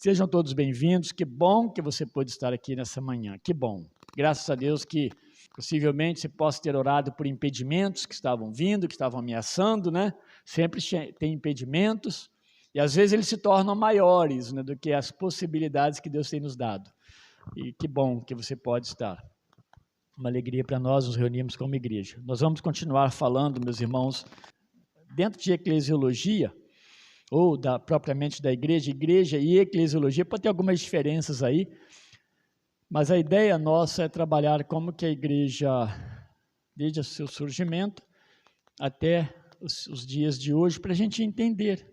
Sejam todos bem-vindos, que bom que você pôde estar aqui nessa manhã, que bom. Graças a Deus que possivelmente você possa ter orado por impedimentos que estavam vindo, que estavam ameaçando, né? Sempre tem impedimentos e às vezes eles se tornam maiores, né, do que as possibilidades que Deus tem nos dado. E que bom que você pode estar. Uma alegria para nós nos reunirmos como igreja. Nós vamos continuar falando, meus irmãos, dentro de eclesiologia, ou propriamente da igreja e eclesiologia, pode ter algumas diferenças aí, mas a ideia nossa é trabalhar como que a igreja, desde o seu surgimento até os dias de hoje, para a gente entender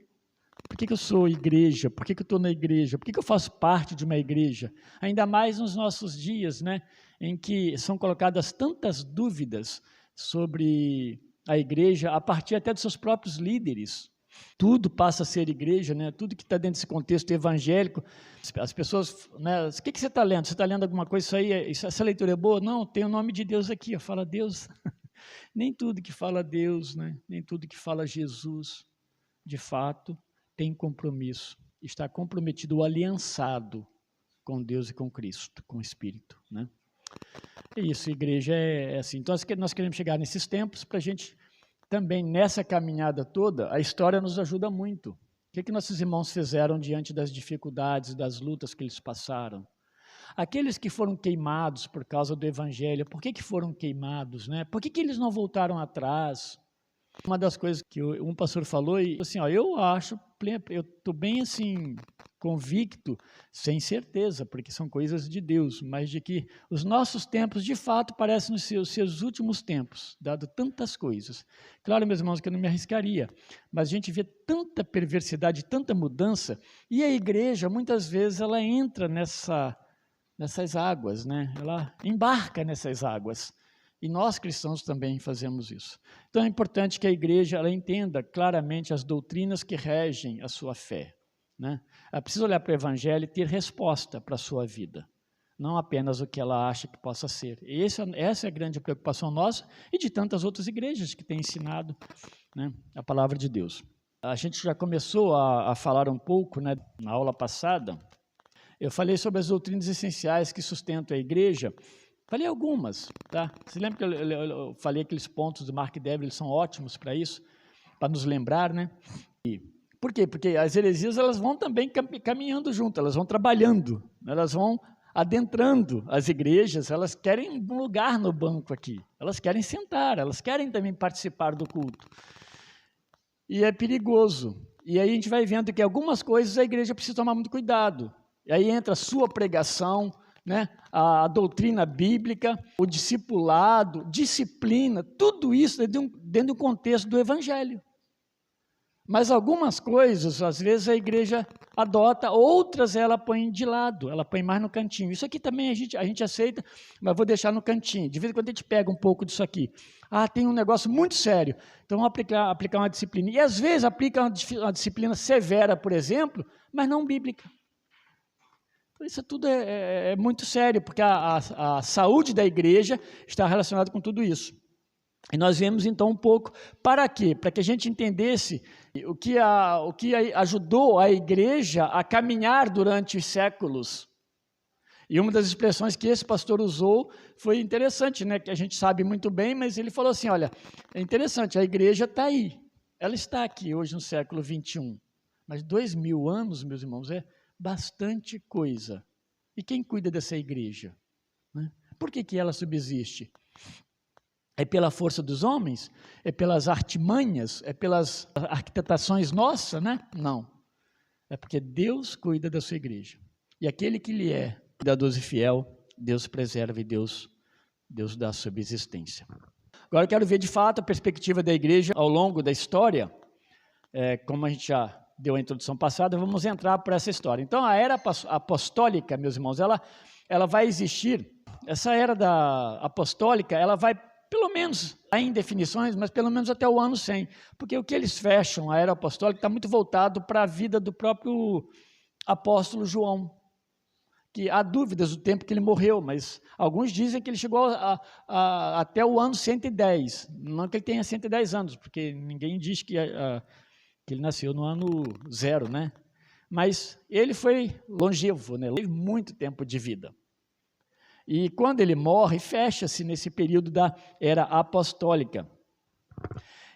por que eu sou igreja, por que eu estou na igreja, por que eu faço parte de uma igreja, ainda mais nos nossos dias, né, em que são colocadas tantas dúvidas sobre a igreja, a partir até dos seus próprios líderes. Tudo passa a ser igreja, né? Tudo que está dentro desse contexto evangélico. As pessoas, né? O que você está lendo? Você está lendo alguma coisa? Essa leitura é boa? Não, tem o nome de Deus aqui, fala Deus. Nem tudo que fala Deus, né? Nem tudo que fala Jesus, de fato, tem compromisso. Está comprometido ou aliançado com Deus e com Cristo, com o Espírito, né? É isso, igreja é assim. Então, nós queremos chegar nesses tempos para a gente também, nessa caminhada toda, a história nos ajuda muito. O que nossos irmãos fizeram diante das dificuldades, das lutas que eles passaram? Aqueles que foram queimados por causa do Evangelho, por que foram queimados, né? Por que eles não voltaram atrás? Uma das coisas que um pastor falou, e assim, eu estou bem assim, convicto, sem certeza, porque são coisas de Deus, mas de que os nossos tempos, de fato, parecem os seus últimos tempos, dado tantas coisas. Claro, meus irmãos, que eu não me arriscaria, mas a gente vê tanta perversidade, tanta mudança, e a igreja, muitas vezes, ela entra nessas águas, né? Ela embarca nessas águas. E nós cristãos também fazemos isso. Então é importante que a igreja ela entenda claramente as doutrinas que regem a sua fé, né? Ela precisa olhar para o Evangelho e ter resposta para a sua vida, não apenas o que ela acha que possa ser. Essa é a grande preocupação nossa e de tantas outras igrejas que têm ensinado, né, a palavra de Deus. A gente já começou a falar um pouco, né, na aula passada. Eu falei sobre as doutrinas essenciais que sustentam a igreja. Falei algumas, tá? Você lembra que eu falei aqueles pontos do Mark Dever, eles são ótimos para isso, para nos lembrar, né? Por quê? Porque as heresias elas vão também caminhando junto, elas vão trabalhando, elas vão adentrando as igrejas, elas querem um lugar no banco aqui, elas querem sentar, elas querem também participar do culto. E é perigoso. E aí a gente vai vendo que algumas coisas a igreja precisa tomar muito cuidado. E aí entra a sua pregação, né? A doutrina bíblica, o discipulado, disciplina, tudo isso dentro do contexto do Evangelho. Mas algumas coisas, às vezes, a igreja adota, outras ela põe de lado, ela põe mais no cantinho. Isso aqui também a gente aceita, mas vou deixar no cantinho. De vez em quando a gente pega um pouco disso aqui. Tem um negócio muito sério, então vamos aplicar uma disciplina. E às vezes aplica uma disciplina severa, por exemplo, mas não bíblica. Isso tudo é muito sério, porque a saúde da igreja está relacionada com tudo isso. E nós vemos então um pouco, para quê? Para que a gente entendesse o que ajudou a igreja a caminhar durante os séculos. E uma das expressões que esse pastor usou foi interessante, né? Que a gente sabe muito bem, mas ele falou assim, olha, é interessante, a igreja está aí, ela está aqui hoje no século 21, mas 2000 anos, meus irmãos, bastante coisa. E quem cuida dessa igreja? Né? Por que ela subsiste? É pela força dos homens? É pelas artimanhas? É pelas arquitetações nossas? Né? Não. É porque Deus cuida da sua igreja. E aquele que lhe é cuidadoso e fiel, Deus preserva e Deus dá subsistência. Agora eu quero ver de fato a perspectiva da igreja ao longo da história, como a gente já deu a introdução passada, vamos entrar para essa história. Então, a era apostólica, meus irmãos, ela vai existir, essa era apostólica, ela vai, pelo menos, em definições, mas pelo menos até o ano 100, porque o que eles fecham, a era apostólica, está muito voltado para a vida do próprio apóstolo João, que há dúvidas do tempo que ele morreu, mas alguns dizem que ele chegou até o ano 110, não que ele tenha 110 anos, porque ninguém diz que ele nasceu no ano 0, né? Mas ele foi longevo, né? Teve muito tempo de vida. E quando ele morre, fecha-se nesse período da era apostólica.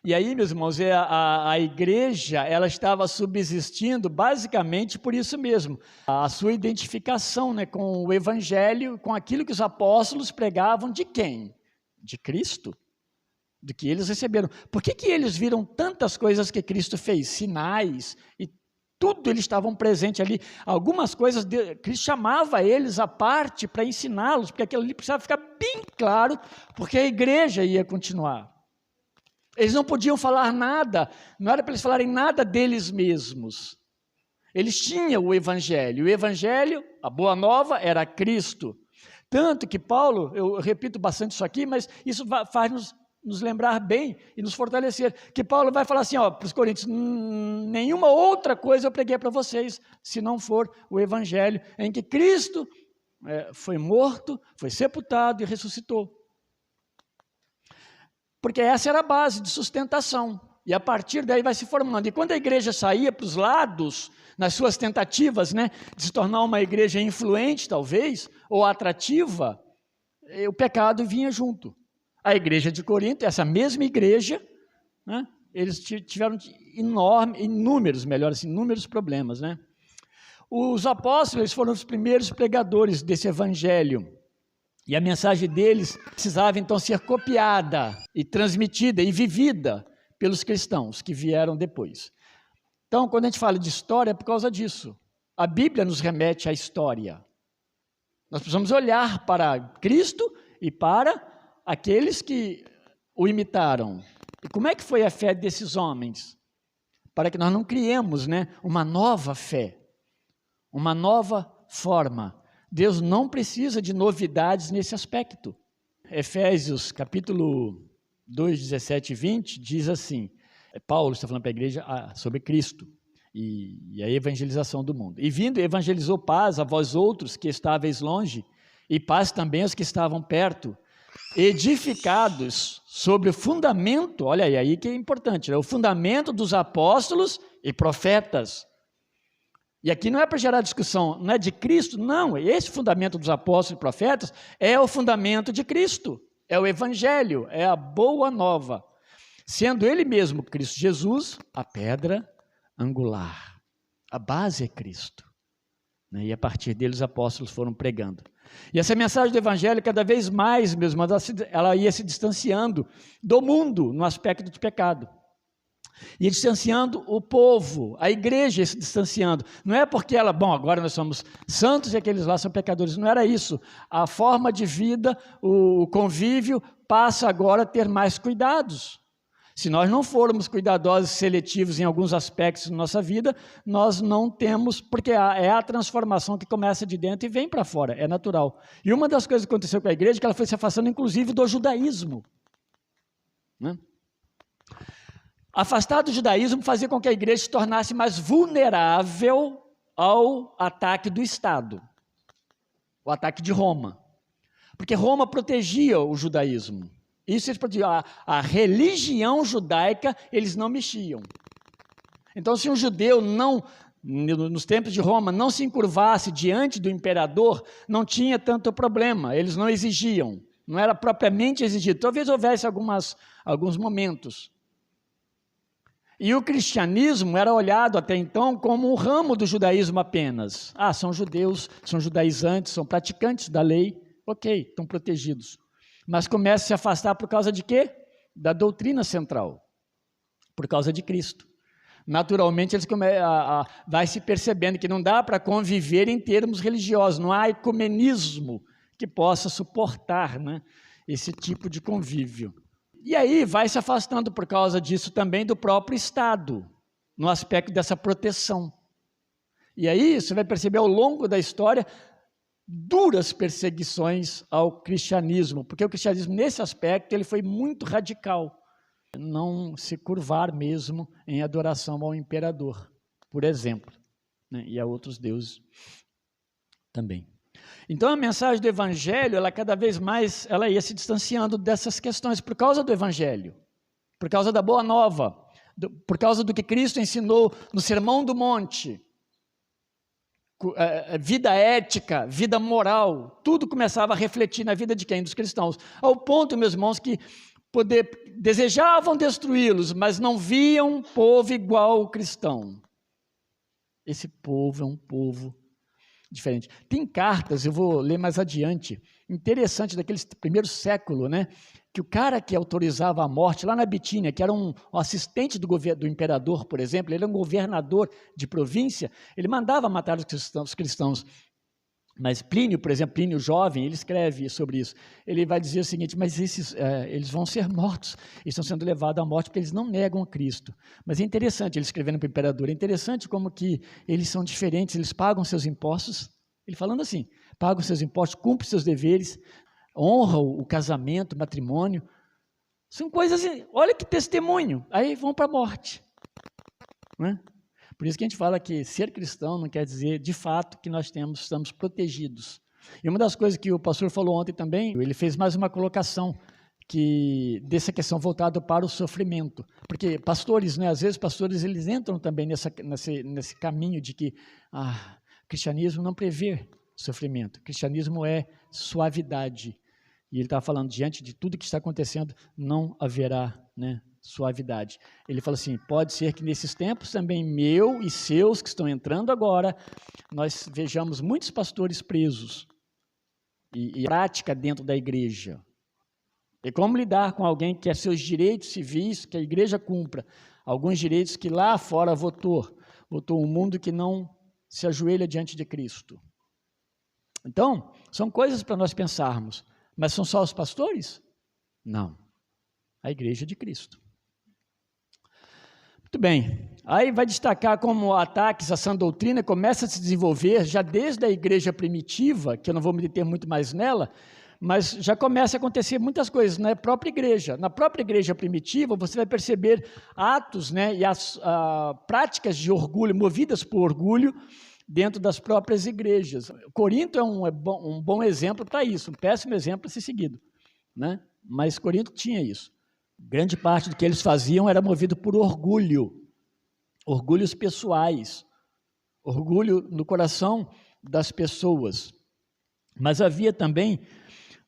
E aí, meus irmãos, a igreja, ela estava subsistindo basicamente por isso mesmo, a sua identificação, né, com o evangelho, com aquilo que os apóstolos pregavam de quem? De Cristo, do que eles receberam. Por que eles viram tantas coisas que Cristo fez? Sinais e tudo, eles estavam presentes ali. Algumas coisas, Cristo chamava eles à parte para ensiná-los, porque aquilo ali precisava ficar bem claro, porque a igreja ia continuar. Eles não podiam falar nada, não era para eles falarem nada deles mesmos. Eles tinham o evangelho, a boa nova era Cristo. Tanto que Paulo, eu repito bastante isso aqui, mas isso faz nos lembrar bem e nos fortalecer, que Paulo vai falar assim, para os coríntios, nenhuma outra coisa eu preguei para vocês, se não for o evangelho, em que Cristo foi morto, foi sepultado e ressuscitou. Porque essa era a base de sustentação, e a partir daí vai se formando. E quando a igreja saía para os lados, nas suas tentativas, né, de se tornar uma igreja influente, talvez, ou atrativa, o pecado vinha junto. A igreja de Corinto, essa mesma igreja, né, eles tiveram inúmeros problemas. Né? Os apóstolos eles foram os primeiros pregadores desse evangelho. E a mensagem deles precisava então ser copiada e transmitida e vivida pelos cristãos que vieram depois. Então, quando a gente fala de história, é por causa disso. A Bíblia nos remete à história. Nós precisamos olhar para Cristo e para aqueles que o imitaram. E como é que foi a fé desses homens? Para que nós não criemos, né, uma nova fé, uma nova forma. Deus não precisa de novidades nesse aspecto. Efésios, capítulo 2, 17 e 20, diz assim, Paulo está falando para a igreja sobre Cristo e a evangelização do mundo. E vindo, evangelizou paz a vós outros que estáveis longe, e paz também aos que estavam perto, edificados sobre o fundamento, olha aí que é importante, né? O fundamento dos apóstolos e profetas. E aqui não é para gerar discussão, não é de Cristo, não, esse fundamento dos apóstolos e profetas é o fundamento de Cristo, é o evangelho, é a boa nova, sendo ele mesmo, Cristo Jesus, a pedra angular, a base é Cristo, né? E a partir dele os apóstolos foram pregando. E essa mensagem do evangelho, cada vez mais, mesmo, ela ia se distanciando do mundo no aspecto de pecado. E distanciando o povo, a igreja se distanciando. Não é porque ela, agora nós somos santos e aqueles lá são pecadores. Não era isso. A forma de vida, o convívio, passa agora a ter mais cuidados. Se nós não formos cuidadosos e seletivos em alguns aspectos da nossa vida, nós não temos, porque é a transformação que começa de dentro e vem para fora, é natural. E uma das coisas que aconteceu com a igreja é que ela foi se afastando, inclusive, do judaísmo. Né? Afastar do judaísmo fazia com que a igreja se tornasse mais vulnerável ao ataque do Estado, o ataque de Roma, porque Roma protegia o judaísmo, isso eles protegiam, a religião judaica eles não mexiam. Então se um judeu não, nos tempos de Roma, não se encurvasse diante do imperador, não tinha tanto problema, eles não exigiam, não era propriamente exigido, talvez houvesse alguns momentos. E o cristianismo era olhado até então como um ramo do judaísmo apenas. São judeus, são judaizantes, são praticantes da lei, ok, estão protegidos. Mas começa a se afastar por causa de quê? Da doutrina central, por causa de Cristo. Naturalmente, eles vai se percebendo que não dá para conviver em termos religiosos, não há ecumenismo que possa suportar, né, esse tipo de convívio. E aí vai se afastando por causa disso também do próprio Estado, no aspecto dessa proteção. E aí você vai perceber ao longo da história duras perseguições ao cristianismo, porque o cristianismo nesse aspecto ele foi muito radical, não se curvar mesmo em adoração ao imperador, por exemplo, né? E a outros deuses também. Então a mensagem do evangelho, ela cada vez mais, ela ia se distanciando dessas questões por causa do evangelho, por causa da boa nova, por causa do que Cristo ensinou no Sermão do Monte. vida ética, vida moral, tudo começava a refletir na vida de quem? Dos cristãos. Ao ponto, meus irmãos, que desejavam destruí-los, mas não viam um povo igual ao cristão. Esse povo é um povo diferente. Tem cartas, eu vou ler mais adiante, interessante daquele primeiro século, né? Que o cara que autorizava a morte lá na Bitínia, que era um assistente do imperador, por exemplo, ele era um governador de província, ele mandava matar os cristãos. Mas Plínio, por exemplo, Plínio jovem, ele escreve sobre isso. Ele vai dizer o seguinte, mas eles vão ser mortos, eles estão sendo levados à morte porque eles não negam a Cristo. Mas é interessante, ele escrevendo para o imperador, é interessante como que eles são diferentes, eles pagam seus impostos, ele falando assim, pagam seus impostos, cumprem seus deveres, honram o casamento, o matrimônio. São coisas, olha que testemunho, aí vão para a morte. Né? Por isso que a gente fala que ser cristão não quer dizer, de fato, que nós estamos protegidos. E uma das coisas que o pastor falou ontem também, ele fez mais uma colocação dessa questão voltada para o sofrimento. Porque pastores, né, às vezes pastores, eles entram também nesse caminho de que cristianismo não prevê sofrimento. Cristianismo é suavidade. E ele está falando, diante de tudo que está acontecendo, não haverá, né, suavidade. Ele fala assim, pode ser que nesses tempos também meu e seus que estão entrando agora, nós vejamos muitos pastores presos e prática dentro da igreja. E como lidar com alguém que quer seus direitos civis, que a igreja cumpra, alguns direitos que lá fora votou um mundo que não se ajoelha diante de Cristo. Então, são coisas para nós pensarmos, mas são só os pastores? Não, a igreja de Cristo. Muito bem, aí vai destacar como ataques à sã doutrina começa a se desenvolver já desde a igreja primitiva, que eu não vou me deter muito mais nela, mas já começa a acontecer muitas coisas na própria igreja. Na própria igreja primitiva, você vai perceber atos, né, e as práticas de orgulho, movidas por orgulho, dentro das próprias igrejas. Corinto é um bom exemplo para isso, um péssimo exemplo a ser seguido, né? Mas Corinto tinha isso. Grande parte do que eles faziam era movido por orgulho, orgulhos pessoais, orgulho no coração das pessoas. Mas havia também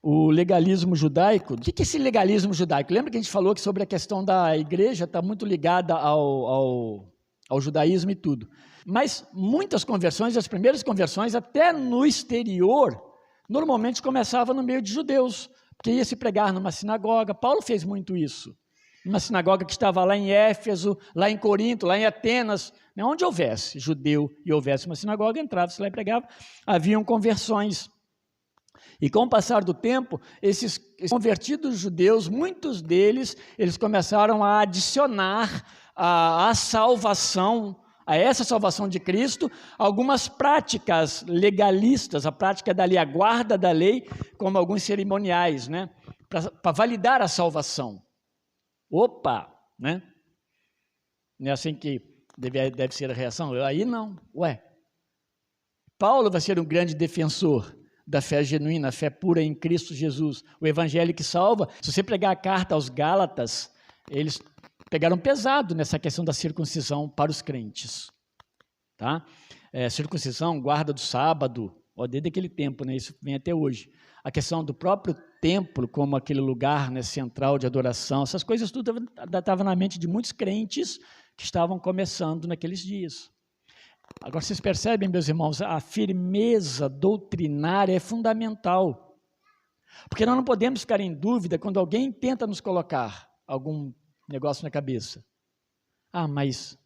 o legalismo judaico. O que é esse legalismo judaico? Lembra que a gente falou que sobre a questão da igreja está muito ligada ao judaísmo e tudo. Mas muitas conversões, as primeiras conversões, até no exterior, normalmente começavam no meio de judeus, porque ia se pregar numa sinagoga. Paulo fez muito isso. Uma sinagoga que estava lá em Éfeso, lá em Corinto, lá em Atenas, né, onde houvesse judeu e houvesse uma sinagoga, entrava-se lá e pregava, haviam conversões. E com o passar do tempo, esses convertidos judeus, muitos deles, eles começaram a adicionar a salvação, a essa salvação de Cristo, algumas práticas legalistas, a prática dali, a guarda da lei, como alguns cerimoniais, né, para validar a salvação. Opa, né? Não é assim que deve ser a reação? Aí não, Paulo vai ser um grande defensor da fé genuína, a fé pura em Cristo Jesus, o evangelho que salva. Se você pregar a carta aos Gálatas, eles pegaram pesado nessa questão da circuncisão para os crentes, tá? Circuncisão, guarda do sábado, desde aquele tempo, né? Isso vem até hoje. A questão do próprio templo como aquele lugar, né, central de adoração, essas coisas tudo estavam na mente de muitos crentes que estavam começando naqueles dias. Agora, vocês percebem, meus irmãos, a firmeza doutrinária é fundamental, porque nós não podemos ficar em dúvida quando alguém tenta nos colocar algum negócio na cabeça. Mas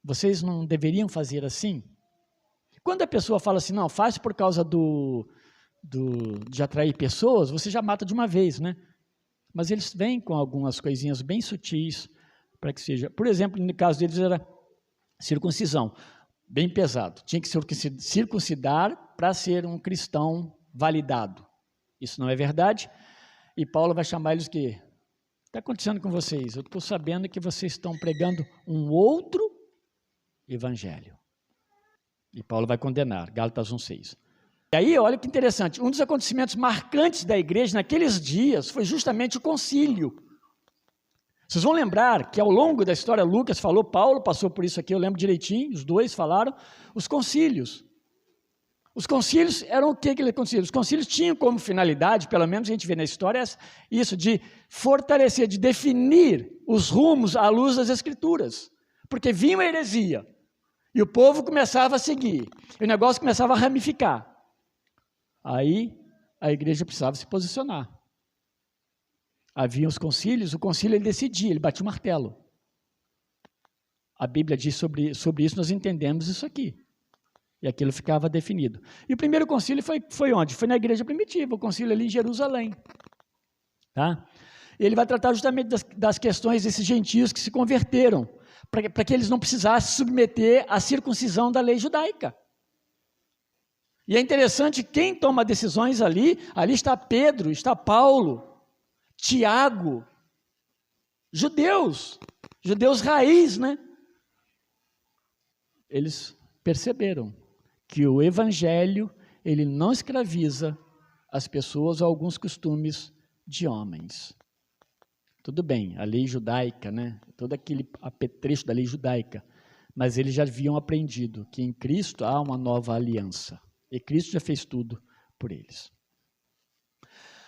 vocês não deveriam fazer assim? Quando a pessoa fala assim, não, faz por causa de atrair pessoas, você já mata de uma vez, né? Mas eles vêm com algumas coisinhas bem sutis para que seja. Por exemplo, no caso deles era circuncisão, bem pesado. Tinha que circuncidar para ser um cristão validado. Isso não é verdade. E Paulo vai chamar eles que está acontecendo com vocês? Eu estou sabendo que vocês estão pregando um outro evangelho. E Paulo vai condenar, Gálatas 1:6. E aí, olha que interessante, um dos acontecimentos marcantes da igreja naqueles dias foi justamente o concílio. Vocês vão lembrar que ao longo da história, Lucas falou, Paulo passou por isso aqui, eu lembro direitinho, os dois falaram, os concílios. Os concílios eram o que aqueles concílios? Os concílios tinham como finalidade, pelo menos a gente vê na história, isso de fortalecer, de definir os rumos à luz das Escrituras. Porque vinha uma heresia, e o povo começava a seguir, e o negócio começava a ramificar. Aí a igreja precisava se posicionar. Havia os concílios, o concílio ele decidia, ele batia o martelo. A Bíblia diz sobre isso, nós entendemos isso aqui. E aquilo ficava definido. E o primeiro concílio foi onde? Foi na igreja primitiva, o concílio ali em Jerusalém. Tá? Ele vai tratar justamente das questões desses gentios que se converteram, para que eles não precisassem se submeter à circuncisão da lei judaica. E é interessante, quem toma decisões ali está Pedro, está Paulo, Tiago, judeus raiz, né? Eles perceberam que o evangelho, ele não escraviza as pessoas a alguns costumes de homens. Tudo bem, a lei judaica, né? Todo aquele apetrecho da lei judaica, mas eles já haviam aprendido que em Cristo há uma nova aliança, e Cristo já fez tudo por eles.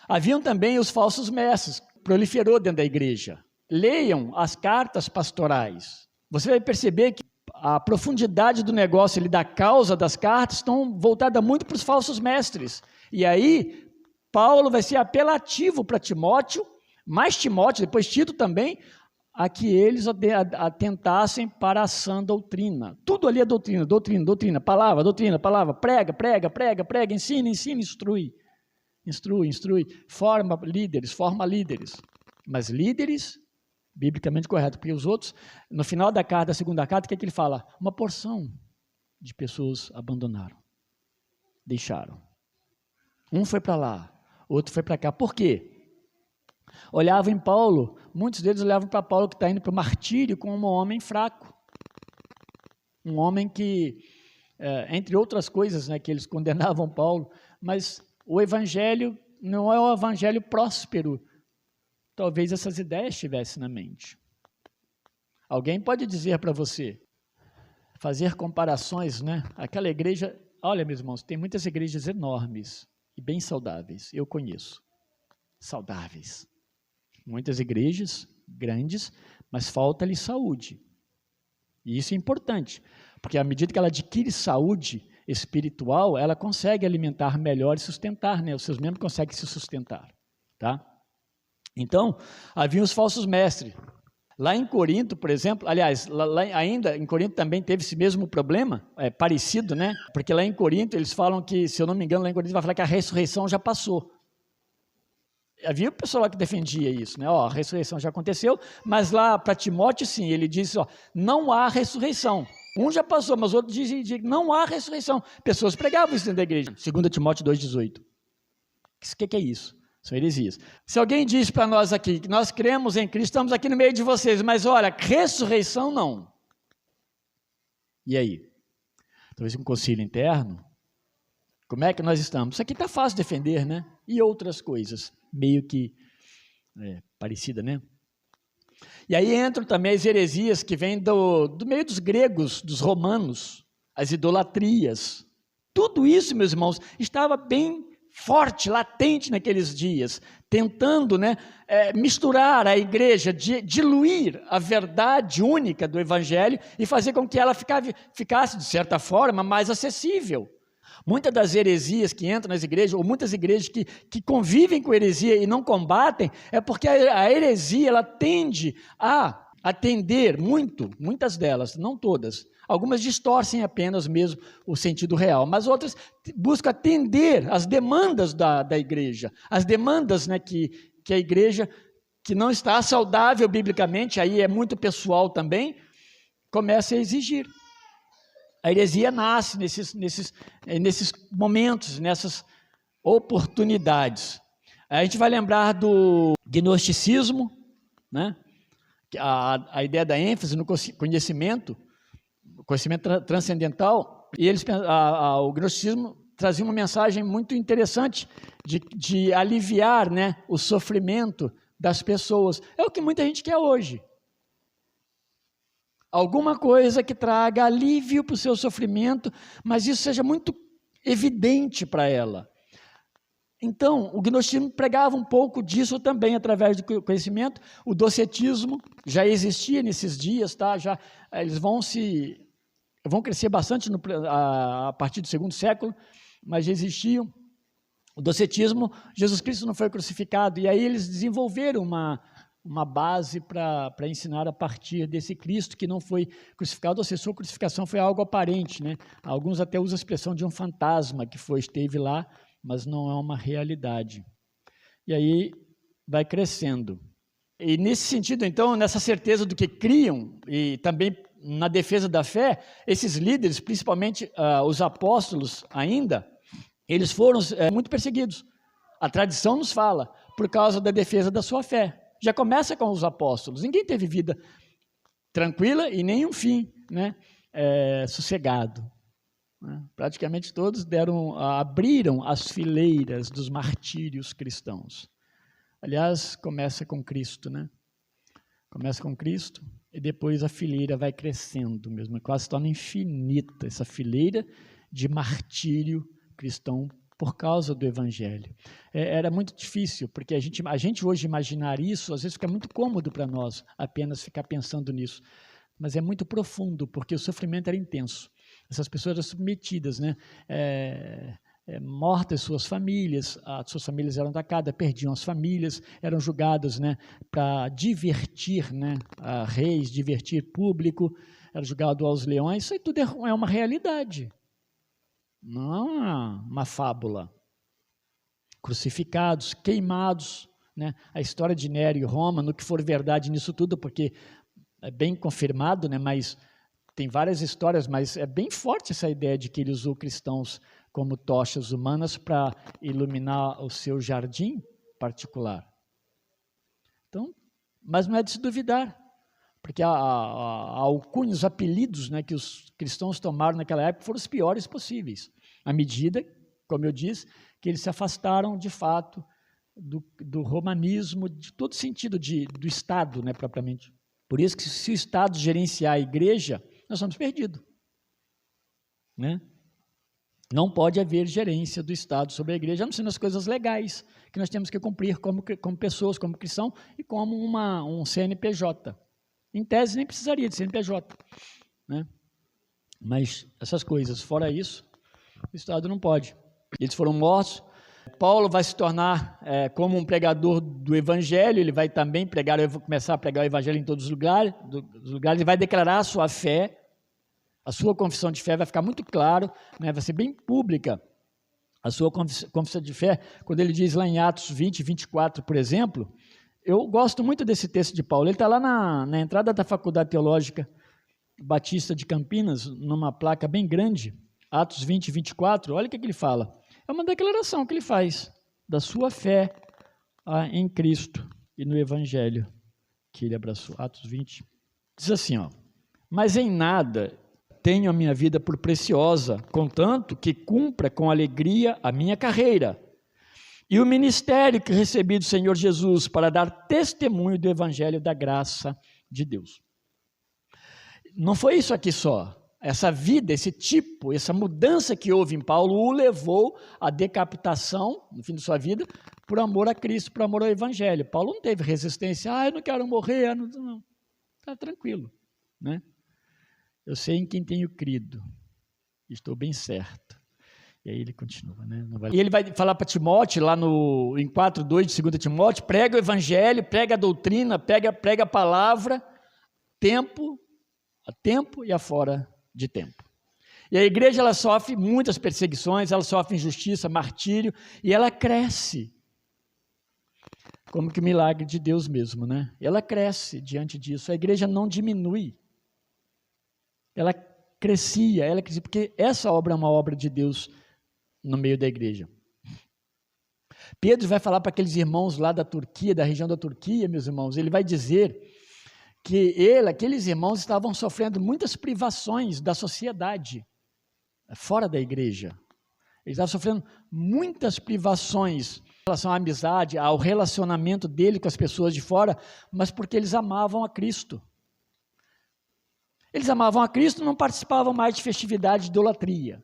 Haviam também os falsos mestres, proliferou dentro da igreja. Leiam as cartas pastorais. Você vai perceber que a profundidade do negócio ali, da causa das cartas, estão voltada muito para os falsos mestres. E aí, Paulo vai ser apelativo para Timóteo, mais Timóteo, depois Tito também, a que eles atentassem para a sã doutrina. Tudo ali é doutrina, palavra, prega, ensina, instrui, forma líderes. Mas líderes biblicamente correto, porque os outros, no final da carta, da segunda carta, o que é que ele fala? Uma porção de pessoas abandonaram, deixaram. Um foi para lá, outro foi para cá. Por quê? Olhavam em Paulo, muitos deles olhavam para Paulo que está indo para o martírio como um homem fraco. Um homem que, entre outras coisas, né, que eles condenavam Paulo, mas o evangelho não é um evangelho próspero. Talvez essas ideias estivessem na mente. Alguém pode dizer para você, fazer comparações, né? Aquela igreja, olha, meus irmãos, tem muitas igrejas enormes e bem saudáveis, eu conheço, saudáveis. Muitas igrejas grandes, mas falta-lhe saúde. E isso é importante, porque à medida que ela adquire saúde espiritual, ela consegue alimentar melhor e sustentar, né? Os seus membros conseguem se sustentar, tá? Então, havia os falsos mestres. Lá em Corinto, por exemplo, aliás, ainda em Corinto também teve esse mesmo problema, parecido, né? Porque lá em Corinto eles falam que, se eu não me engano, lá em Corinto vai falar que a ressurreição já passou. Havia o pessoal lá que defendia isso, né? Ó, a ressurreição já aconteceu, mas lá para Timóteo, sim, ele disse, ó, não há ressurreição. Um já passou, mas o outro diz que não há ressurreição. Pessoas pregavam isso dentro da igreja. 2 Timóteo 2,18. O que é isso? São heresias. Se alguém diz para nós aqui que nós cremos em Cristo, estamos aqui no meio de vocês, mas olha, ressurreição não. E aí? Talvez um concílio interno? Como é que nós estamos? Isso aqui está fácil de defender, né? E outras coisas, meio que parecida, né? E aí entram também as heresias que vêm do meio dos gregos, dos romanos, as idolatrias. Tudo isso, meus irmãos, estava bem forte, latente naqueles dias, tentando, né, misturar a igreja, diluir a verdade única do evangelho e fazer com que ela ficasse, de certa forma, mais acessível. Muitas das heresias que entram nas igrejas, ou muitas igrejas que convivem com heresia e não combatem, é porque a heresia ela tende a atender muitas delas, não todas. Algumas distorcem apenas mesmo o sentido real, mas outras buscam atender às demandas da igreja, as demandas, né, que a igreja, que não está saudável biblicamente, aí é muito pessoal também, começa a exigir. A heresia nasce nesses momentos, nessas oportunidades. A gente vai lembrar do gnosticismo, né? A ideia da ênfase no conhecimento transcendental, e o gnosticismo trazia uma mensagem muito interessante de aliviar, né, o sofrimento das pessoas. É o que muita gente quer hoje. Alguma coisa que traga alívio para o seu sofrimento, mas isso seja muito evidente para ela. Então, o gnosticismo pregava um pouco disso também, através do conhecimento. O docetismo já existia nesses dias, tá? Eles vão crescer bastante a partir do segundo século, mas já existiam. O docetismo, Jesus Cristo não foi crucificado, e aí eles desenvolveram uma base para ensinar a partir desse Cristo que não foi crucificado, ou seja, sua crucificação foi algo aparente, né? Alguns até usam a expressão de um fantasma que esteve lá, mas não é uma realidade. E aí vai crescendo. E nesse sentido, então, nessa certeza do que criam, e também na defesa da fé, esses líderes, principalmente os apóstolos ainda, eles foram muito perseguidos. A tradição nos fala, por causa da defesa da sua fé. Já começa com os apóstolos. Ninguém teve vida tranquila e nem um fim, né, sossegado. Praticamente todos abriram as fileiras dos martírios cristãos. Aliás, começa com Cristo, né? Começa com Cristo e depois a fileira vai crescendo mesmo, quase se torna infinita essa fileira de martírio cristão por causa do Evangelho. Era muito difícil, porque a gente hoje imaginar isso, às vezes fica muito cômodo para nós, apenas ficar pensando nisso. Mas é muito profundo, porque o sofrimento era intenso. Essas pessoas eram submetidas, né? Mortas suas famílias eram atacadas, perdiam as famílias, eram julgadas, né, para divertir, né, reis, divertir público, era julgado aos leões. Isso aí tudo é uma realidade, não é uma fábula. Crucificados, queimados, né? A história de Nério e Roma, no que for verdade nisso tudo, porque é bem confirmado, né, mas tem várias histórias, mas é bem forte essa ideia de que ele usou cristãos como tochas humanas para iluminar o seu jardim particular. Então, mas não é de se duvidar, porque a alcunha, os apelidos, né, que os cristãos tomaram naquela época foram os piores possíveis, à medida, como eu disse, que eles se afastaram de fato do romanismo, de todo sentido do Estado, né, propriamente. Por isso que se o Estado gerenciar a igreja, nós estamos perdidos, né? Não pode haver gerência do Estado sobre a igreja, a não ser nas coisas legais, que nós temos que cumprir como pessoas, como cristão, e como um CNPJ. Em tese, nem precisaria de CNPJ, né? Mas essas coisas, fora isso, o Estado não pode. Eles foram mortos. Paulo vai se tornar como um pregador do Evangelho, ele vai também começar a pregar o Evangelho em todos os lugares, ele vai declarar a sua fé, a sua confissão de fé vai ficar muito claro, né, vai ser bem pública a sua confissão de fé, quando ele diz lá em Atos 20, 24, por exemplo. Eu gosto muito desse texto de Paulo, ele está lá na entrada da Faculdade Teológica Batista de Campinas, numa placa bem grande, Atos 20, 24, olha o que ele fala. É uma declaração que ele faz da sua fé em Cristo e no Evangelho que ele abraçou. Atos 20. Diz assim, ó: mas em nada tenho a minha vida por preciosa, contanto que cumpra com alegria a minha carreira e o ministério que recebi do Senhor Jesus para dar testemunho do Evangelho da graça de Deus. Não foi isso aqui só. Essa vida, esse tipo, essa mudança que houve em Paulo o levou à decapitação, no fim de sua vida, por amor a Cristo, por amor ao Evangelho. Paulo não teve resistência, eu não quero morrer, não. Está tranquilo, né? Eu sei em quem tenho crido, estou bem certo. E aí ele continua, né? E ele vai falar para Timóteo, lá em 4:2 de 2 Timóteo, prega o Evangelho, prega a doutrina, prega a palavra, a tempo e a fora de tempo. E a igreja, ela sofre muitas perseguições, ela sofre injustiça, martírio, e ela cresce, como que o milagre de Deus mesmo, né? Ela cresce diante disso, a igreja não diminui, ela crescia, porque essa obra é uma obra de Deus no meio da igreja. Pedro vai falar para aqueles irmãos lá da Turquia, da região da Turquia, meus irmãos, ele vai dizer que aqueles irmãos estavam sofrendo muitas privações da sociedade, fora da igreja. Eles estavam sofrendo muitas privações relação à amizade, ao relacionamento dele com as pessoas de fora, mas porque eles amavam a Cristo. Eles amavam a Cristo, não participavam mais de festividade de idolatria.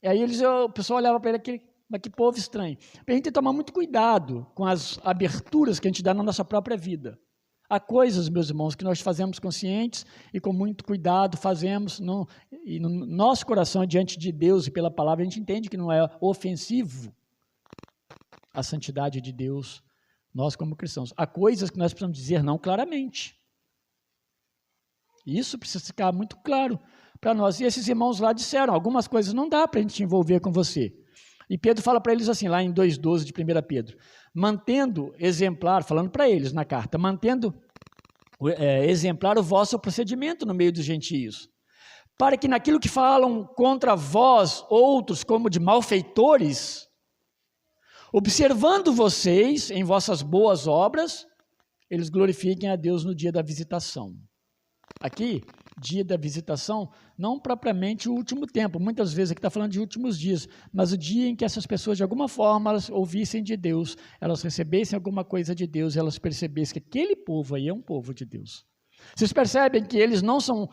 E aí o pessoal olhava para ele, mas que povo estranho. A gente tem que tomar muito cuidado com as aberturas que a gente dá na nossa própria vida. Há coisas, meus irmãos, que nós fazemos conscientes e com muito cuidado fazemos, e no nosso coração, diante de Deus e pela palavra, a gente entende que não é ofensivo a santidade de Deus, nós como cristãos. Há coisas que nós precisamos dizer não claramente. Isso precisa ficar muito claro para nós. E esses irmãos lá disseram, algumas coisas não dá para a gente se envolver com você. E Pedro fala para eles assim, lá em 2,12 de 1 Pedro, mantendo exemplar, falando para eles na carta, mantendo exemplar o vosso procedimento no meio dos gentios, para que naquilo que falam contra vós, outros como de malfeitores, observando vocês em vossas boas obras, eles glorifiquem a Deus no dia da visitação. Aqui, dia da visitação, não propriamente o último tempo, muitas vezes aqui está falando de últimos dias, mas o dia em que essas pessoas de alguma forma elas ouvissem de Deus, elas recebessem alguma coisa de Deus, elas percebessem que aquele povo aí é um povo de Deus. Vocês percebem que eles não são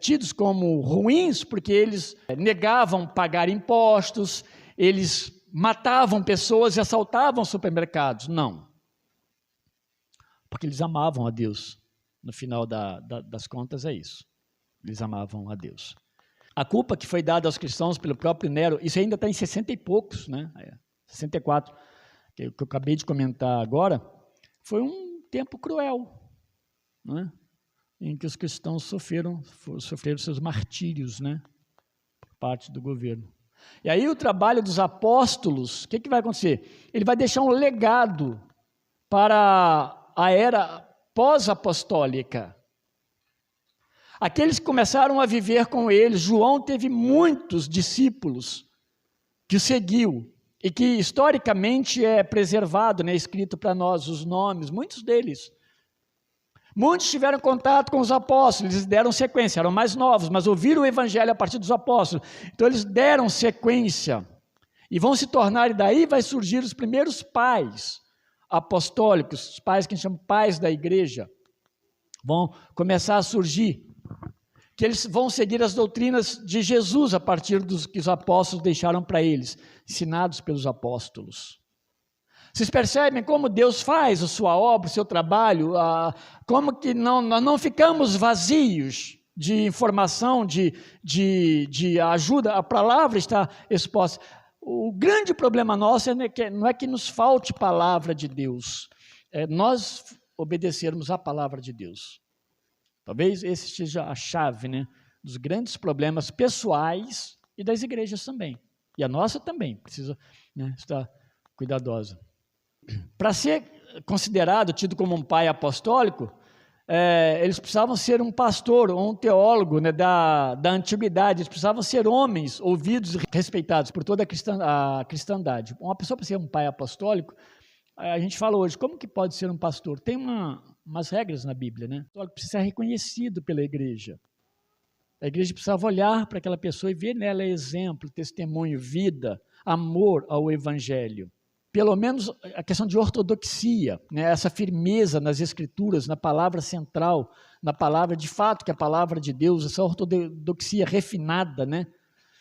tidos como ruins, porque eles negavam pagar impostos, eles matavam pessoas e assaltavam supermercados, não. Porque eles amavam a Deus. No final das contas é isso. Eles amavam a Deus. A culpa que foi dada aos cristãos pelo próprio Nero, isso ainda está em 60 e poucos, né? 64, que eu acabei de comentar agora, foi um tempo cruel, né? Em que os cristãos sofreram seus martírios, né? Por parte do governo. E aí o trabalho dos apóstolos, o que vai acontecer? Ele vai deixar um legado para a era pós-apostólica. Aqueles que começaram a viver com ele, João teve muitos discípulos que o seguiu e que historicamente é preservado, né, escrito para nós os nomes, muitos deles. Muitos tiveram contato com os apóstolos, eles deram sequência, eram mais novos, mas ouviram o evangelho a partir dos apóstolos. Então eles deram sequência e vão se tornar, e daí vai surgir os primeiros pais apostólicos, os pais que a gente chama pais da igreja, vão começar a surgir, que eles vão seguir as doutrinas de Jesus a partir dos que os apóstolos deixaram para eles, ensinados pelos apóstolos. Vocês percebem como Deus faz a sua obra, o seu trabalho, como que nós não ficamos vazios de informação, de ajuda, a palavra está exposta. O grande problema nosso não é que nos falte palavra de Deus, é nós obedecermos à palavra de Deus. Talvez esse seja a chave, né, dos grandes problemas pessoais e das igrejas também. E a nossa também precisa, né, estar cuidadosa. Para ser considerado, tido como um pai apostólico, eles precisavam ser um pastor ou um teólogo, né, da antiguidade, eles precisavam ser homens ouvidos e respeitados por toda a cristandade. Uma pessoa para ser um pai apostólico, a gente fala hoje, como que pode ser um pastor? Tem umas regras na Bíblia, né? O precisa ser reconhecido pela igreja. A igreja precisava olhar para aquela pessoa e ver nela exemplo, testemunho, vida, amor ao evangelho. Pelo menos a questão de ortodoxia, né? Essa firmeza nas escrituras, na palavra central, na palavra de fato, que é a palavra de Deus, essa ortodoxia refinada, né?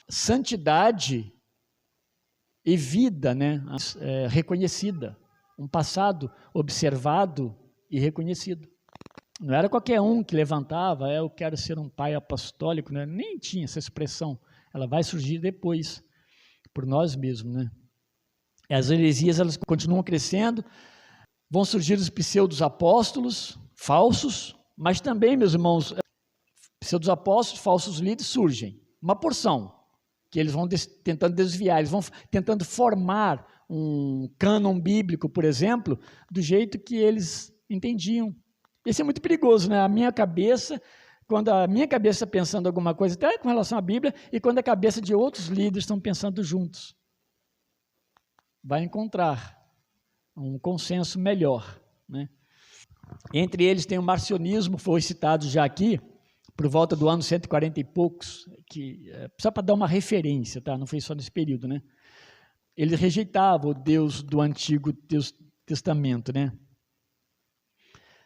Santidade e vida, né? Reconhecida, um passado observado e reconhecido. Não era qualquer um que levantava, eu quero ser um pai apostólico, né? Nem tinha essa expressão, ela vai surgir depois, por nós mesmos, né? As heresias, elas continuam crescendo, vão surgir os pseudos apóstolos, falsos, mas também, meus irmãos, pseudos apóstolos, falsos líderes surgem, uma porção, que eles vão tentando desviar, eles vão tentando formar um cânon bíblico, por exemplo, do jeito que eles entendiam. Isso é muito perigoso, né? Quando a minha cabeça pensando alguma coisa, até com relação à Bíblia, e quando a cabeça de outros líderes estão pensando juntos. Vai encontrar um consenso melhor, né? Entre eles tem o marcionismo, foi citado já aqui, por volta do ano 140 e poucos, só para dar uma referência, tá? Não foi só nesse período, né? ele rejeitava o Deus do Antigo Testamento, né?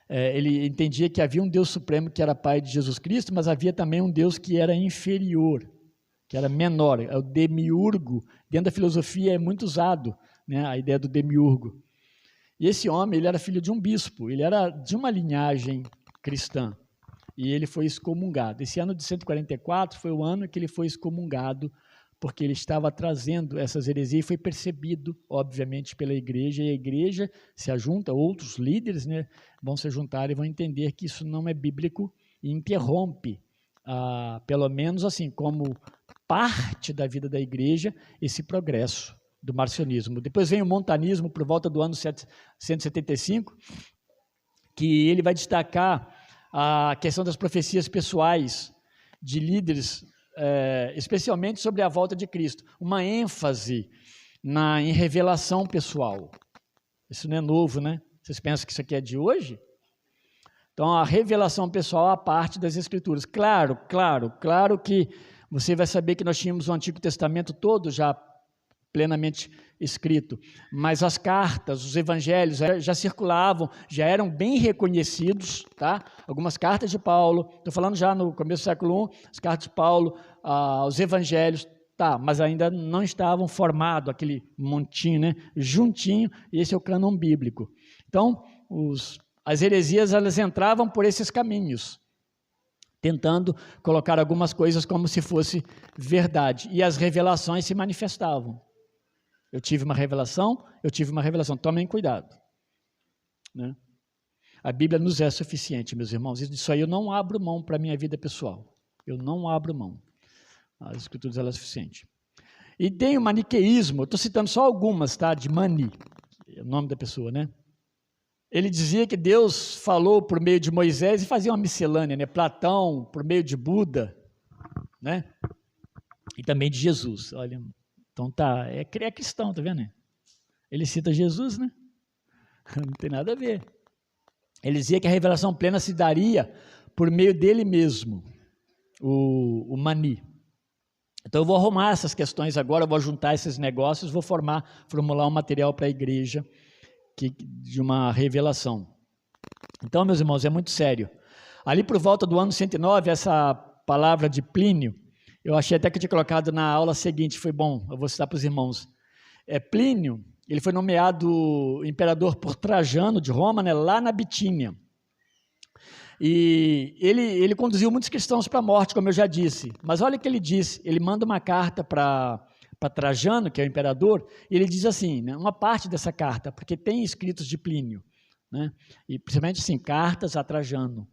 Ele entendia que havia um Deus supremo que era Pai de Jesus Cristo, mas havia também um Deus que era inferior, que era menor, é o demiurgo. Dentro da filosofia é muito usado, né, a ideia do demiurgo. E esse homem, ele era filho de um bispo, ele era de uma linhagem cristã, e ele foi excomungado. Esse ano de 144 foi o ano que ele foi excomungado, porque ele estava trazendo essas heresias e foi percebido, obviamente, pela igreja, e a igreja se ajunta, outros líderes, né, vão se juntar e vão entender que isso não é bíblico e interrompe, pelo menos assim, como parte da vida da igreja, esse progresso do marcionismo. Depois vem o montanismo por volta do ano 175, que ele vai destacar a questão das profecias pessoais de líderes, especialmente sobre a volta de Cristo, uma ênfase em revelação pessoal. Isso não é novo, né? Vocês pensam que isso aqui é de hoje? Então, a revelação pessoal é a parte das Escrituras. Claro que você vai saber que nós tínhamos o Antigo Testamento todo já plenamente escrito, mas as cartas, os evangelhos já circulavam, já eram bem reconhecidos, tá? Algumas cartas de Paulo, estou falando já no começo do século I, as cartas de Paulo, os evangelhos, tá, mas ainda não estavam formados, aquele montinho, né, juntinho, e esse é o cânon bíblico. Então, as heresias, elas entravam por esses caminhos, tentando colocar algumas coisas como se fosse verdade, e as revelações se manifestavam. Eu tive uma revelação, tomem cuidado, né? A Bíblia nos é suficiente, meus irmãos, isso aí eu não abro mão para a minha vida pessoal, eu não abro mão, as Escrituras elas são suficientes. E tem o maniqueísmo, eu estou citando só algumas, tá? De Mani, é o nome da pessoa, né? Ele dizia que Deus falou por meio de Moisés e fazia uma miscelânea, né? Platão, por meio de Buda, né? E também de Jesus, olha. Então tá, é cristão, tá vendo? Ele cita Jesus, né? Não tem nada a ver. Ele dizia que a revelação plena se daria por meio dele mesmo, o Mani. Então eu vou arrumar essas questões agora, eu vou juntar esses negócios, vou formular um material para a igreja de uma revelação. Então, meus irmãos, é muito sério. Ali por volta do ano 109, essa palavra de Plínio, eu achei até que eu tinha colocado na aula seguinte, foi bom, eu vou citar para os irmãos. Plínio, ele foi nomeado imperador por Trajano, de Roma, né, lá na Bitínia. E ele conduziu muitos cristãos para a morte, como eu já disse. Mas olha o que ele disse, ele manda uma carta para Trajano, que é o imperador, e ele diz assim, né, uma parte dessa carta, porque tem escritos de Plínio, né, e principalmente assim, cartas a Trajano.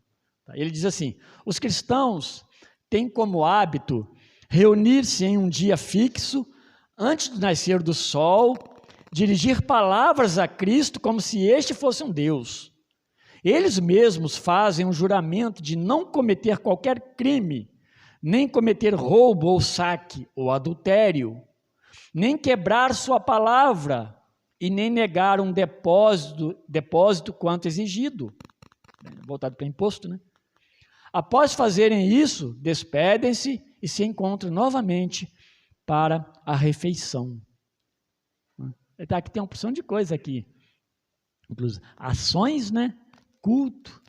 Ele diz assim, os cristãos têm como hábito reunir-se em um dia fixo, antes do nascer do sol, dirigir palavras a Cristo como se este fosse um Deus. Eles mesmos fazem um juramento de não cometer qualquer crime, nem cometer roubo ou saque ou adultério, nem quebrar sua palavra e nem negar um depósito quanto exigido. Voltado para imposto, né? Após fazerem isso, despedem-se e se encontram novamente para a refeição. Aqui tem uma porção de coisa aqui. Inclusive, ações, né? Culto,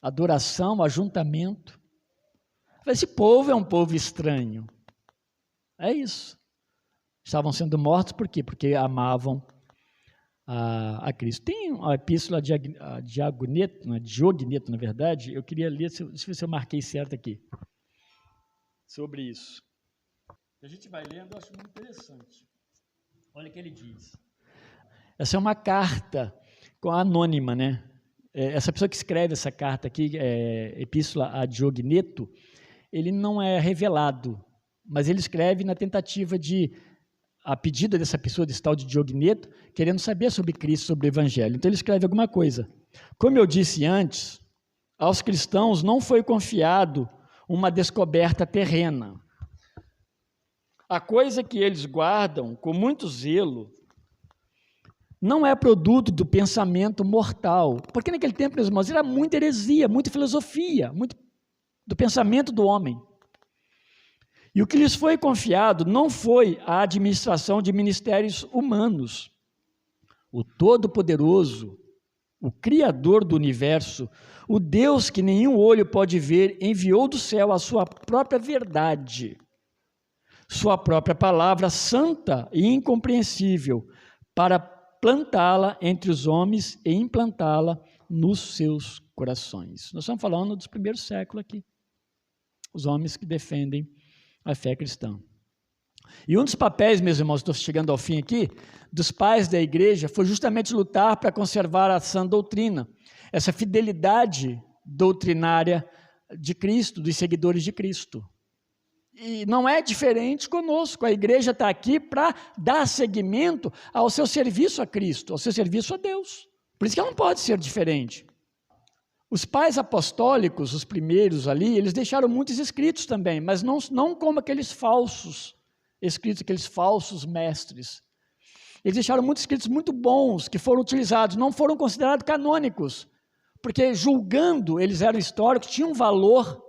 adoração, ajuntamento. Esse povo é um povo estranho. É isso. Estavam sendo mortos por quê? Porque amavam a Cristo. Tem a epístola de Diogneto, na verdade, eu queria ler, se eu marquei certo aqui, sobre isso. A gente vai lendo, eu acho muito interessante. Olha o que ele diz. Essa é uma carta anônima, né? Essa pessoa que escreve essa carta aqui, epístola a Diogneto, ele não é revelado, mas ele escreve na tentativa a pedido dessa pessoa, desse tal de Diogneto, querendo saber sobre Cristo, sobre o Evangelho. Então ele escreve alguma coisa. Como eu disse antes, aos cristãos não foi confiado uma descoberta terrena. A coisa que eles guardam com muito zelo não é produto do pensamento mortal, porque naquele tempo, meus irmãos, era muita heresia, muita filosofia, muito do pensamento do homem. E o que lhes foi confiado não foi a administração de ministérios humanos. O Todo-Poderoso, o Criador do universo, o Deus que nenhum olho pode ver, enviou do céu a sua própria verdade, sua própria palavra santa e incompreensível, para plantá-la entre os homens e implantá-la nos seus corações. Nós estamos falando dos primeiros séculos aqui, os homens que defendem a fé cristã. E um dos papéis, meus irmãos, estou chegando ao fim aqui, dos pais da igreja, foi justamente lutar para conservar a sã doutrina, essa fidelidade doutrinária de Cristo, dos seguidores de Cristo. E não é diferente conosco, a igreja está aqui para dar seguimento ao seu serviço a Cristo, ao seu serviço a Deus. Por isso que ela não pode ser diferente. Os pais apostólicos, os primeiros ali, eles deixaram muitos escritos também, mas não como aqueles falsos escritos, aqueles falsos mestres. Eles deixaram muitos escritos muito bons, que foram utilizados, não foram considerados canônicos, porque julgando, eles eram históricos, tinham um valor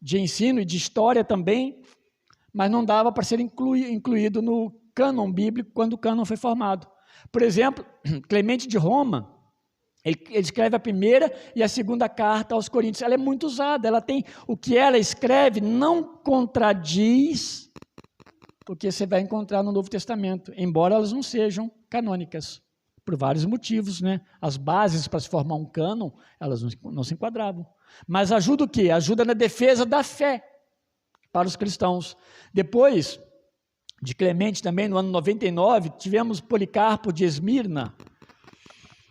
de ensino e de história também, mas não dava para ser incluído no cânon bíblico quando o cânon foi formado. Por exemplo, Clemente de Roma, ele escreve a primeira e a segunda carta aos Coríntios. Ela é muito usada, ela tem, o que ela escreve não contradiz o que você vai encontrar no Novo Testamento, embora elas não sejam canônicas, por vários motivos, né? As bases para se formar um cânon, elas não se enquadravam. Mas ajuda o quê? Ajuda na defesa da fé para os cristãos. Depois de Clemente também, no ano 99, tivemos Policarpo de Esmirna.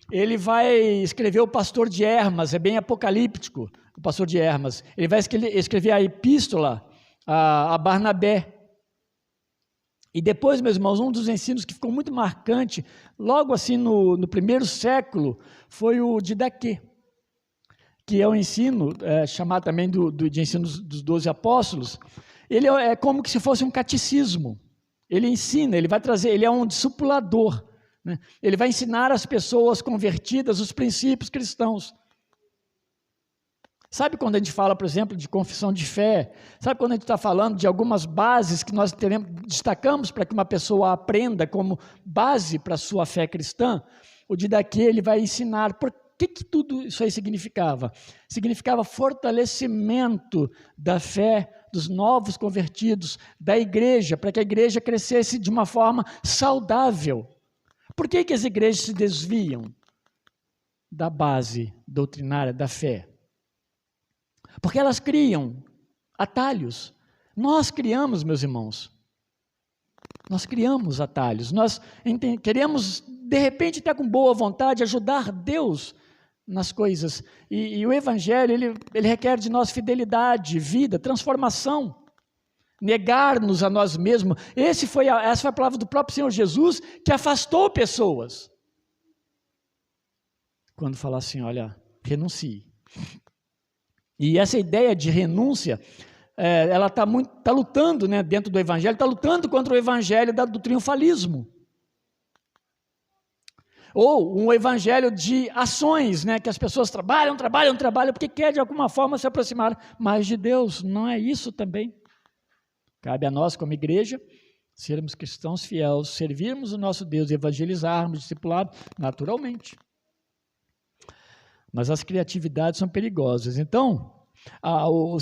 Ele vai escrever o Pastor de Hermas, é bem apocalíptico, o Pastor de Hermas. Ele vai escrever a epístola a Barnabé. E depois, meus irmãos, um dos ensinos que ficou muito marcante, logo assim no primeiro século, foi o Didaquê, que é um ensino, chamado também de ensino dos 12 apóstolos. Ele é como se fosse um catecismo. Ele ensina, ele vai trazer, ele é um discipulador, né? Ele vai ensinar às pessoas convertidas os princípios cristãos. Sabe quando a gente fala, por exemplo, de confissão de fé? Sabe quando a gente está falando de algumas bases que nós destacamos para que uma pessoa aprenda como base para a sua fé cristã? O Didaquê, ele vai ensinar por que tudo isso aí significava. Significava fortalecimento da fé dos novos convertidos, da igreja, para que a igreja crescesse de uma forma saudável. Por que as igrejas se desviam da base doutrinária da fé? Porque elas criam atalhos. Nós criamos, meus irmãos, nós criamos atalhos. Nós queremos, de repente, até com boa vontade, ajudar Deus nas coisas. E o Evangelho, ele requer de nós fidelidade, vida, transformação. Negar-nos a nós mesmos. Essa foi a palavra do próprio Senhor Jesus, que afastou pessoas. Quando fala assim, olha, renuncie. E essa ideia de renúncia, ela está lutando, né, dentro do Evangelho, está lutando contra o Evangelho do triunfalismo. Ou um Evangelho de ações, né, que as pessoas trabalham, porque quer de alguma forma se aproximar mais de Deus. Não é isso também. Cabe a nós, como igreja, sermos cristãos fiéis, servirmos o nosso Deus, evangelizarmos, discipularmos, naturalmente. Mas as criatividades são perigosas. Então,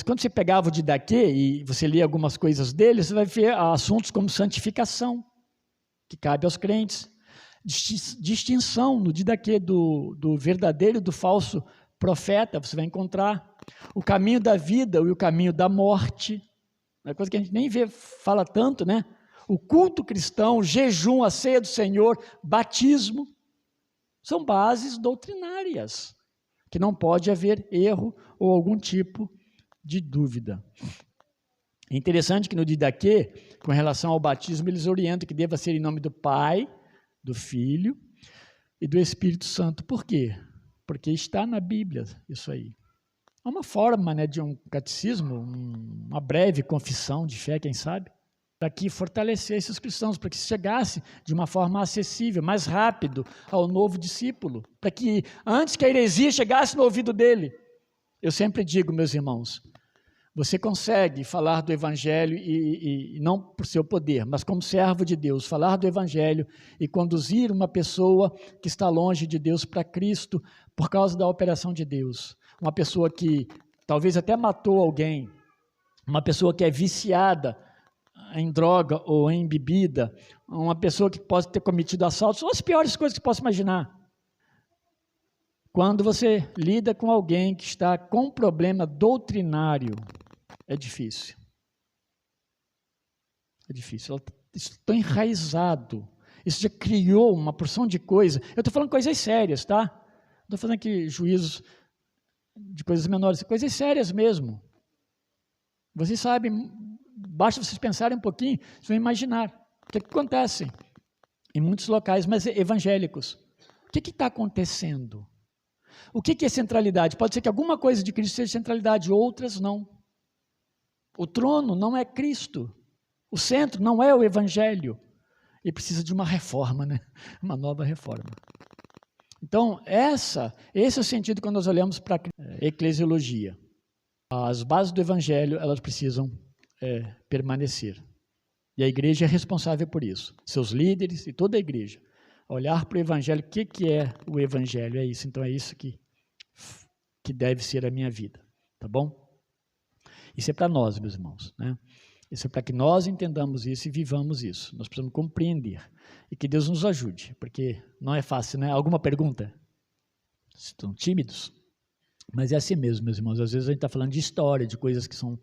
quando você pegava o Didaquê e você lia algumas coisas dele, você vai ver assuntos como santificação, que cabe aos crentes, distinção no Didaquê do verdadeiro e do falso profeta, você vai encontrar o caminho da vida e o caminho da morte, uma coisa que a gente nem fala tanto, né? O culto cristão, o jejum, a ceia do Senhor, batismo, são bases doutrinárias, que não pode haver erro ou algum tipo de dúvida. É interessante que no Didaquê, com relação ao batismo, eles orientam que deva ser em nome do Pai, do Filho e do Espírito Santo. Por quê? Porque está na Bíblia isso aí. É uma forma, né, de um catecismo, uma breve confissão de fé, quem sabe, para que fortalecesse os cristãos, para que chegasse de uma forma acessível, mais rápido ao novo discípulo, para que antes que a heresia chegasse no ouvido dele. Eu sempre digo, meus irmãos, Você consegue falar do Evangelho e não por seu poder, mas como servo de Deus, falar do Evangelho e conduzir uma pessoa que está longe de Deus para Cristo por causa da operação de Deus. Uma pessoa que talvez até matou alguém, uma pessoa que é viciada em droga ou em bebida, uma pessoa que pode ter cometido assalto, são as piores coisas que posso imaginar. Quando você lida com alguém que está com problema doutrinário, é difícil. É difícil. Isso está enraizado. Isso já criou uma porção de coisas. Eu estou falando coisas sérias, tá? Não estou falando aqui juízos de coisas menores, coisas sérias mesmo. Vocês sabem, basta vocês pensarem um pouquinho, vocês vão imaginar o que acontece em muitos locais, mas evangélicos. O que está acontecendo? O que é centralidade? Pode ser que alguma coisa de Cristo seja centralidade, outras não. O trono não é Cristo. O centro não é o Evangelho. E precisa de uma reforma, né? Uma nova reforma. Então, esse é o sentido quando nós olhamos para a eclesiologia. As bases do Evangelho, elas precisam permanecer. E a igreja é responsável por isso. Seus líderes e toda a igreja. Olhar para o Evangelho, o que é o Evangelho? É isso, então é isso que deve ser a minha vida, tá bom? Isso é para nós, meus irmãos, né? Isso é para que nós entendamos isso e vivamos isso. Nós precisamos compreender e que Deus nos ajude, porque não é fácil, né? Alguma pergunta? Estão tímidos? Mas é assim mesmo, meus irmãos. Às vezes a gente está falando de história, de coisas que são,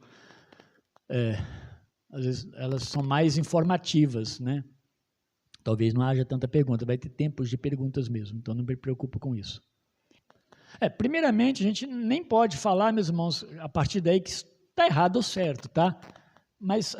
às vezes elas são mais informativas, né? Talvez não haja tanta pergunta, vai ter tempos de perguntas mesmo, então não me preocupo com isso. Primeiramente, a gente nem pode falar, meus irmãos, a partir daí que está errado ou certo, tá? Mas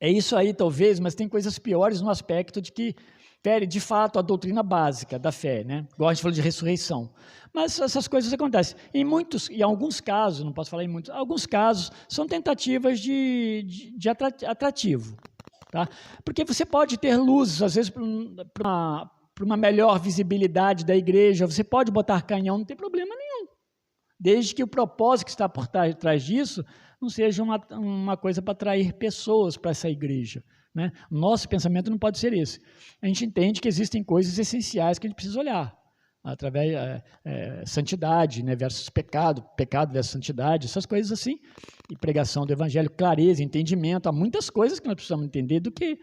é isso aí talvez, mas tem coisas piores no aspecto de que fere de fato a doutrina básica da fé, né? Igual a gente falou de ressurreição. Mas essas coisas acontecem. Em alguns casos, não posso falar em muitos, alguns casos são tentativas de atrativo. Tá? Porque você pode ter luzes, às vezes, para uma melhor visibilidade da igreja, você pode botar canhão, não tem problema nenhum. Desde que o propósito que está por trás disso não seja uma coisa para atrair pessoas para essa igreja. Né? O nosso pensamento não pode ser esse. A gente entende que existem coisas essenciais que a gente precisa olhar. Através santidade, né, versus pecado, pecado versus santidade, essas coisas assim, e pregação do evangelho, clareza, entendimento, há muitas coisas que nós precisamos entender do que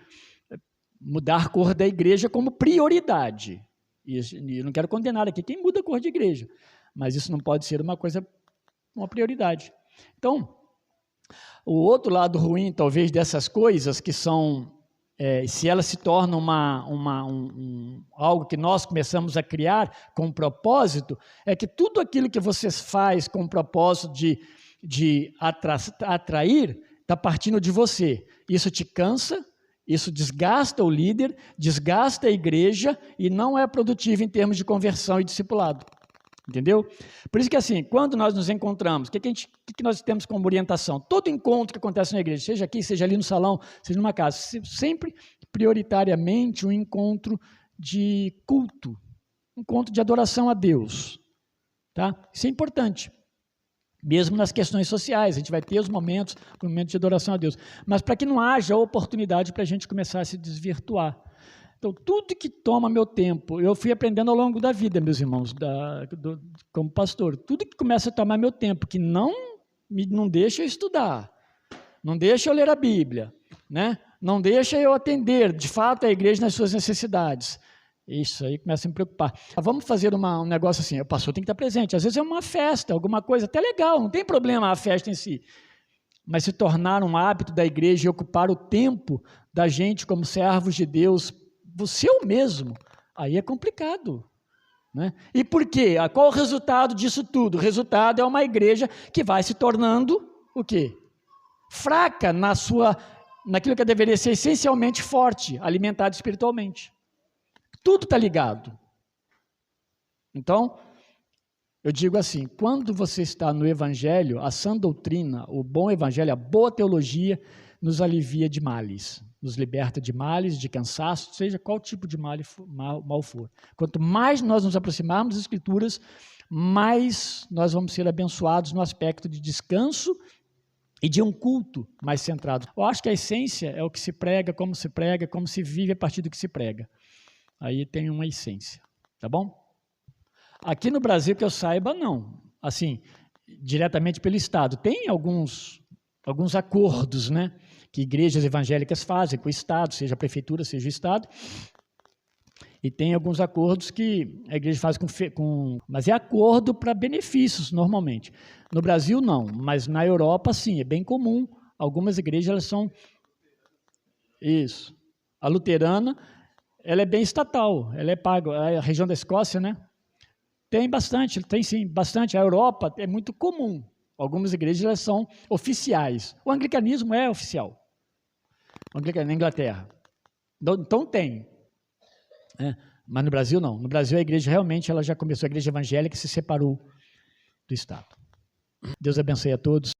mudar a cor da igreja como prioridade. E eu não quero condenar aqui quem muda a cor de igreja, mas isso não pode ser uma prioridade. Então, o outro lado ruim, talvez, dessas coisas que são se ela se torna algo que nós começamos a criar com um propósito, é que tudo aquilo que você faz com o propósito de atrair, está partindo de você. Isso te cansa, isso desgasta o líder, desgasta a igreja e não é produtivo em termos de conversão e discipulado. Entendeu? Por isso que assim, quando nós nos encontramos, o que nós temos como orientação? Todo encontro que acontece na igreja, seja aqui, seja ali no salão, seja numa casa, sempre prioritariamente um encontro de culto, um encontro de adoração a Deus. Tá? Isso é importante. Mesmo nas questões sociais, a gente vai ter os momentos de adoração a Deus. Mas para que não haja oportunidade para a gente começar a se desvirtuar. Então, tudo que toma meu tempo, eu fui aprendendo ao longo da vida, meus irmãos, como pastor, tudo que começa a tomar meu tempo, que não deixa eu estudar, não deixa eu ler a Bíblia, né? Não deixa eu atender, de fato, a igreja nas suas necessidades. Isso aí começa a me preocupar. Vamos fazer um negócio assim, o pastor tem que estar presente. Às vezes é uma festa, alguma coisa até legal, não tem problema a festa em si. Mas se tornar um hábito da igreja e ocupar o tempo da gente como servos de Deus, você mesmo, aí é complicado. Né? E por quê? Qual o resultado disso tudo? O resultado é uma igreja que vai se tornando o quê? Fraca naquilo que deveria ser essencialmente forte, alimentada espiritualmente. Tudo está ligado. Então, eu digo assim, quando você está no evangelho, a sã doutrina, o bom evangelho, a boa teologia, nos alivia de males, nos liberta de males, de cansaço, seja qual tipo de mal for. Quanto mais nós nos aproximarmos das Escrituras, mais nós vamos ser abençoados no aspecto de descanso e de um culto mais centrado. Eu acho que a essência é o que se prega, como se vive a partir do que se prega. Aí tem uma essência, tá bom? Aqui no Brasil, que eu saiba, não. Assim, diretamente pelo Estado. Tem alguns acordos, né, que igrejas evangélicas fazem com o Estado, seja a prefeitura, seja o Estado, e tem alguns acordos que a igreja faz mas é acordo para benefícios, normalmente. No Brasil, não, mas na Europa, sim, é bem comum. Algumas igrejas, elas são... Isso. A luterana, ela é bem estatal, ela é paga, a região da Escócia, né? Tem sim, bastante. A Europa é muito comum. Algumas igrejas, elas são oficiais. O anglicanismo é oficial. Na Inglaterra. Então tem. Mas no Brasil, não. No Brasil, a igreja realmente ela já começou, a igreja evangélica se separou do Estado. Deus abençoe a todos.